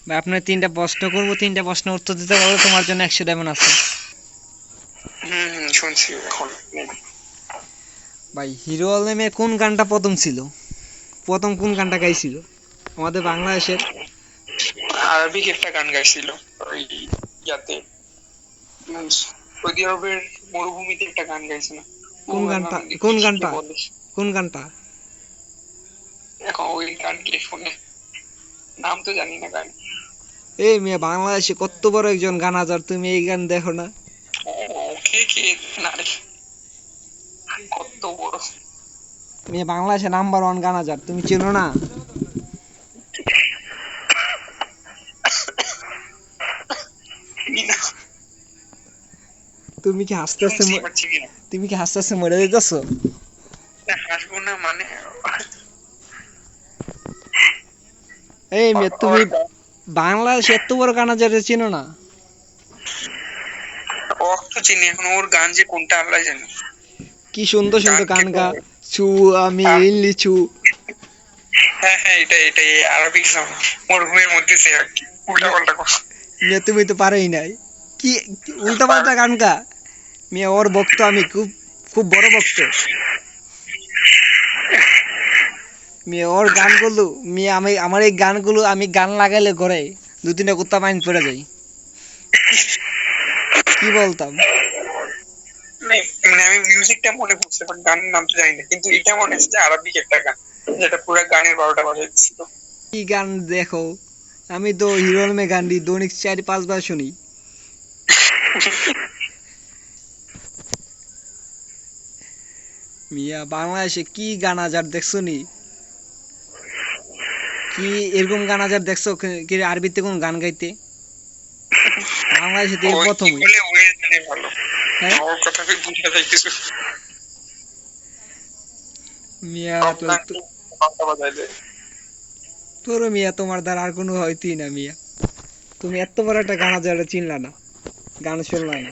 ভাই আপনার তিনটা প্রশ্ন করবো, তিনটা প্রশ্ন উত্তর দিতে পারলে তোমার জন্য 100 ডায়মন্ড আছে। শুনছি এখন। ভাই হিরো আলমে কোন গানটা প্রথম ছিল, প্রথম কোন গানটা গাইছিল আমাদের বাংলাদেশের? আরবিক একটা গান গাইছিল ওই ইয়াতে, সৌদি আরবের মরুভূমিতে একটা গান গাইছে না? কোন ওর গানটা, নাম কোন কি গানটা, বলে কোন গানটা? এখন ওই গান কে শুনে, নাম তো জানি না গান। এই মেয়ে বাংলাদেশে কত বড় একজন গান হাজার, তুমি এই গান দেখো না? কে কে না রে, কত বড়। মেয়ে বাংলাদেশে নাম্বার 1 গান হাজার, তুমি চেনো না? তুমি কি হাসতে হাসতে শুনছি বাট চিনি না। তুমি কি হাসতে হাসতে মরে যাইতেছো? না, হাসবো না মানে, এই মেয়ে তুমি ওর গান- বাংলাদেশে এত বড় গান হাজার চেনো না? ওর তো চিনি, এখন ওর গান যে কোনটা আল্লাহ জানে। কি সুন্দর সুন্দর কে গান গা, বলে? ছু আমি আ- লিচু। হ্যাঁ হ্যাঁ, এটাই আরবিক সং, মরুভূমির মধ্যে সে আর কি উল্টা পাল্টা কথা। মেয়ে তুমি তো পারোই নাই, কি উল্টা পাল্টা গান গা। মেয়ে ওর ভক্ত আমি, খুব খুব বড় ভক্ত। মেয়ে ওর গানগুলো, মেয়ে আমি আমার এই গানগুলো আমি গান লাগাইলে ঘরে 2-3টা কুত্তা মাইন পড়ে যাই। কি বলতাম? মানে আমি মিউজিকটা মনে পড়ছে বাট গানের নাম তো জানি না, কিন্তু এটা মনে হচ্ছে যে আরবিক একটা গান, যেটা পুরো গানের 12টা বাজে ছিল। কি গান দেখো, আমি তো হিরো আলমে গান দি দৈনিক 4-5 বার শুনি। মিয়া বাংলাদেশে কি গান হাজার দেখছো নি? কি এরকম গান হাজার দেখছো কি আরবিতে কোন গান গাইতে? বাংলাদেশে তো এই ওই কি প্রথমই। বলে ওই জানে ভালো, হ্যাঁ ওর কথা কি বুঝা যায় কিছু? মিয়া সব তো গান কি 12টা বাজায় দেয়। তোর মিয়া তোমার দ্বারা আর কোনো হয়তই না মিয়া। তুমি এত বড় একটা গান হাজার চিনলা না, গান শুনলা না।